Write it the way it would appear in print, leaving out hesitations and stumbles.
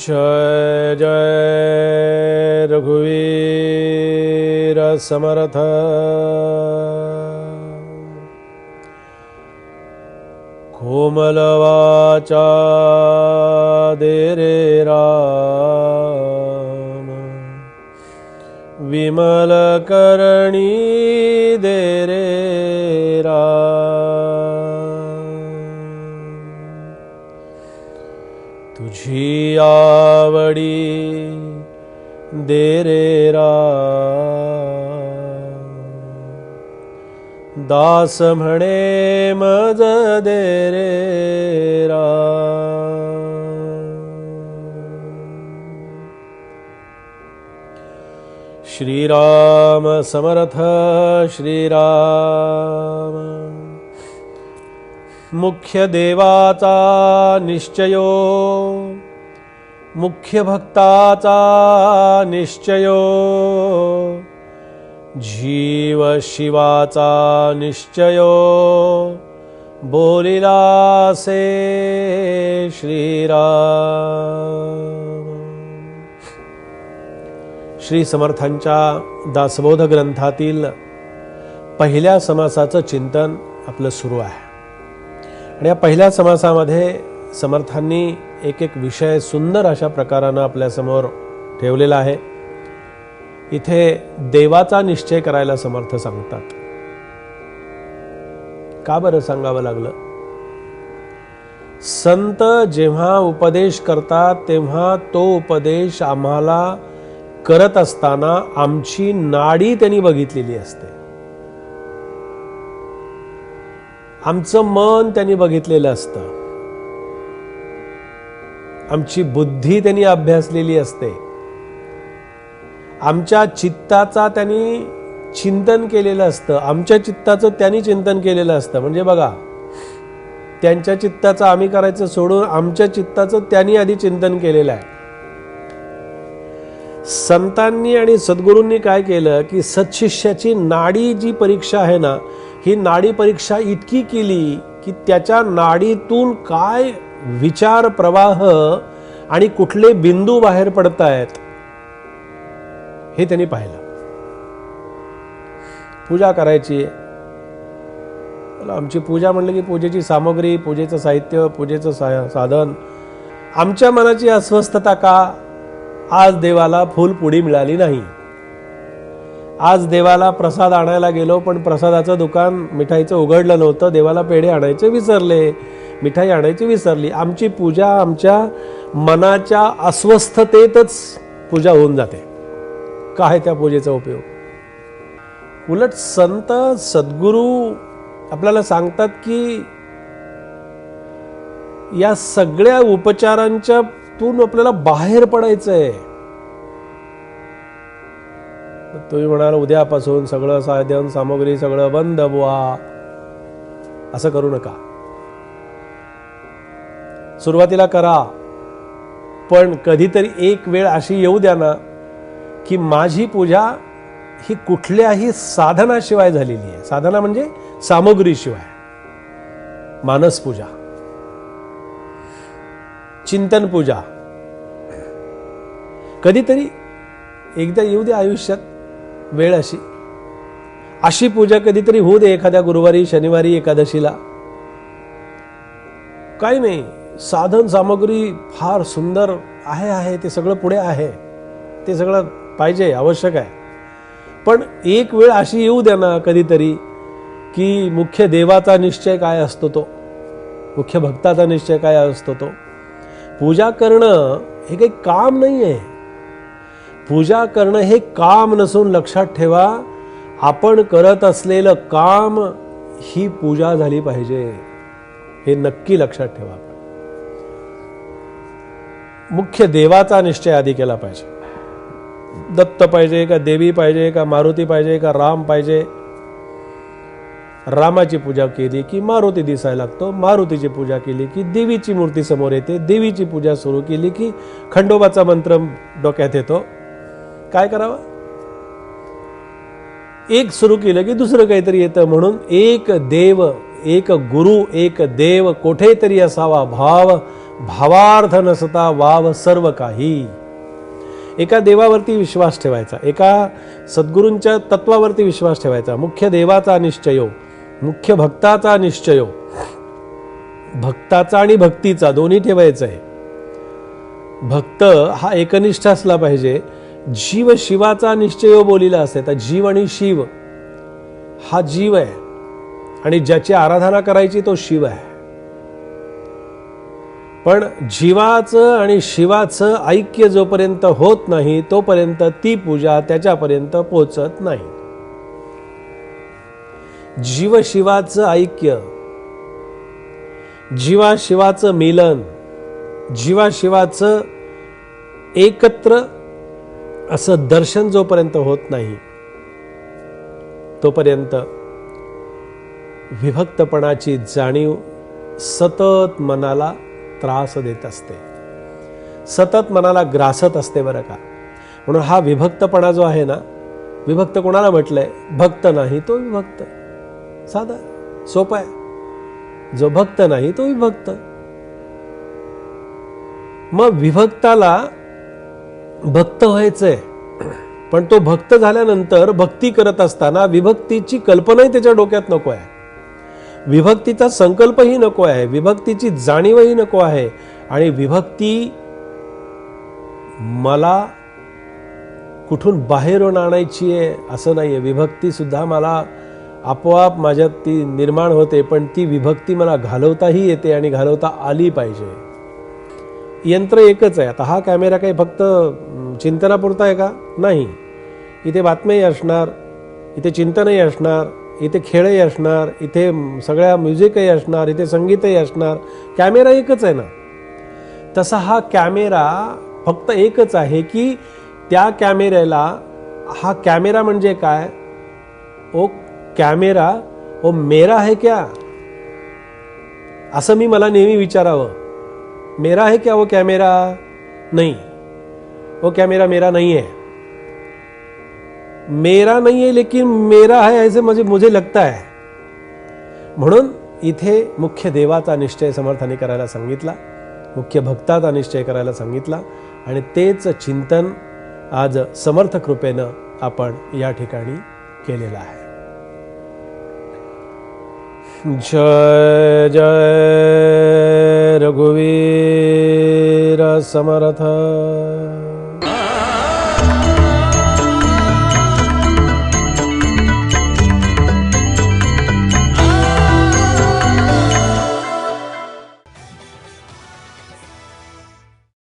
जय जय रघुवीर समर्थ। कोमलवाचा दे रे राम, विमल करणी दे रे तुझी आवडी दे रे दास म्हणे मज दे रे श्रीराम समर्थ श्रीराम। मुख्य देवाचा निश्चयो, मुख्य भक्ताचा निश्चयो, जीव शिवाचा निश्चयो, बोलिलासे श्रीराम। श्री समर्थांच्या दासबोध ग्रंथातील पहिल्या समासाचं चिंतन आपलं सुरू आहे आणि या पहिल्या समासामध्ये समर्थांनी एक एक विषय सुंदर अशा प्रकारानं आपल्यासमोर ठेवलेला आहे। इथे देवाचा निश्चय करायला समर्थ सांगतात। का बरं सांगावं लागलं? संत जेव्हा उपदेश करतात तेव्हा तो उपदेश आम्हाला करत असताना आमची नाडी त्यांनी बघितलेली असते, आमचं मन त्यांनी बघितलेलं असतं, आमची बुद्धी त्यांनी अभ्यासलेली असते, आमच्या चित्ताचा त्यांनी चिंतन केलेलं असतं, आमच्या चित्ताचं त्यांनी चिंतन केलेलं असतं। म्हणजे बघा, त्यांच्या चित्ताचं आम्ही करायचं सोडून आमच्या चित्ताचं त्यांनी आधी चिंतन केलेलं आहे। संतांनी आणि सद्गुरूंनी काय केलं की सत्शिष्याची नाडी जी परीक्षा आहे ना, ही नाडी परीक्षा इतकी केली की त्याच्या नाडीतून काय विचार प्रवाह आणि कुठले बिंदू बाहेर पडतायत हे त्यांनी पाहिलं। पूजा करायची, आमची पूजा म्हणलं की पूजेची सामग्री, पूजेचं साहित्य, पूजेचं साधन, आमच्या मनाची अस्वस्थता का? आज देवाला फुलपुडी मिळाली नाही, आज देवाला प्रसाद आणायला गेलो पण प्रसादाचं दुकान मिठाईचं उघडलं नव्हतं, देवाला पेढे आणायचे विसरले, मिठाई आणायची विसरली। आमची पूजा आमच्या मनाच्या अस्वस्थतेतच पूजा होऊन जाते। काय त्या पूजेचा उपयोग? उलट संत सद्गुरू आपल्याला सांगतात की या सगळ्या उपचारांच्या तून आपल्याला बाहेर पडायचंय। तुम्ही म्हणाल उद्यापासून सगळं साधन सामग्री सगळं बंद बुवा, असं करू नका। सुरुवातीला करा, पण कधीतरी एक वेळ अशी येऊ द्या ना की माझी पूजा ही कुठल्याही साधनाशिवाय झालेली आहे। साधना म्हणजे सामग्रीशिवाय, मानस पूजा, चिंतन पूजा, कधीतरी एकदा येऊ दे आयुष्यात वेळ अशी पूजा कधीतरी होऊ दे, एखाद्या गुरुवारी, शनिवारी, एकादशीला। काही नाही, साधन सामग्री फार सुंदर आहे, ते सगळं पुढे आहे, ते सगळं पाहिजे, आवश्यक आहे। पण एक वेळ अशी येऊ द्या ना कधीतरी की मुख्य देवाचा निश्चय काय असतो तो, मुख्य भक्ताचा निश्चय काय असतो तो। पूजा करणं हे काही काम नाही आहे। पूजा करणं हे काम नसून लक्षात ठेवा, आपण करत असलेलं काम ही पूजा झाली पाहिजे, हे नक्की लक्षात ठेवा। मुख्य देवाचा निश्चय आधी केला पाहिजे। दत्त पाहिजे का, देवी पाहिजे का, मारुती पाहिजे का, राम पाहिजे? रामाची पूजा केली की मारुती दिसायला लागतो, मारुतीची पूजा केली की देवीची मूर्ती समोर येते, देवीची पूजा सुरू केली की खंडोबाचा मंत्र डोक्यात येतो। काय करावं? एक सुरू केलं की दुसरं काहीतरी येतं। म्हणून एक देव, एक गुरु, एक देव कोठेतरी असावा भाव, भावार्थ नसता वाव सर्व काही. एका देवावरती विश्वास ठेवायचा, एका सद्गुरूंच्या तत्वावरती विश्वास ठेवायचा, मुख्य देवाचा निश्चयो, मुख्य भक्ताचा निश्चयो, भक्ताचा आणि भक्तीचा दोन्ही ठेवायचं आहे. भक्त हा एकनिष्ठ असला पाहिजे. जीव शिवाचा निश्चयो बोलीला असते. तर जीव आणि शिव हा जीव आहे आणि ज्याची आराधना करायची तो शिव आहे. पण जीवाचं आणि शिवाचं ऐक्य जोपर्यंत होत नाही तोपर्यंत ती पूजा त्याच्यापर्यंत पोचत नाही. जीव शिवाचं ऐक्य, जीवा शिवाचं मिलन, जीवा शिवाचं एकत्र असं दर्शन जोपर्यंत होत नाही तोपर्यंत विभक्तपणाची जाणीव सतत मनाला त्रास देत असते, सतत मनाला ग्रासत असते बरं का. म्हणून हा विभक्तपणा जो आहे ना, विभक्त कोणाला म्हटलंय? भक्त नाही तो विभक्त. साधा सोपा आहे. जो भक्त नाही तो विभक्त. मग विभक्ताला भक्त व्हायचंय, पण तो भक्त झाल्यानंतर भक्ती करत असताना विभक्तीची कल्पनाही त्याच्या डोक्यात नको आहे, विभक्तीचा संकल्पही नको आहे, विभक्तीची जाणीवही नको आहे. आणि विभक्ती मला कुठून बाहेरून आणायची आहे असं नाहीये. विभक्ती सुद्धा मला आपोआप माझ्यात ती निर्माण होते, पण ती विभक्ती मला घालवताही येते आणि घालवता आली पाहिजे. यंत्र एकच आहे. आता हा कॅमेरा काही फक्त चिंतनापुरता आहे का? नाही. इथे बातम्याही असणार, इथे चिंतनही असणार, इथे खेळही असणार, इथे सगळ्या म्युझिकही असणार, इथे संगीतही असणार. कॅमेरा एकच आहे ना. तसा हा कॅमेरा फक्त एकच आहे की त्या कॅमेऱ्याला, हा कॅमेरा म्हणजे काय? ओ कॅमेरा ओ मेरा है क्या? असं मी मला नेहमी विचारावं. मेरा है क्या वो कैमरा? नहीं, वो कैमरा मेरा नहीं है. मेरा नहीं है लेकिन मेरा है ऐसे मुझे लगता है. म्हणून इथे मुख्य देवाचा निश्चय समर्थाने करायला सांगितला, मुख्य भक्ताचा निश्चय करायला सांगितला आणि तेच चिंतन आज समर्थ कृपेनं आपण या ठिकाणी केलेलं आहे. जय जय रघुवीर समर्थ.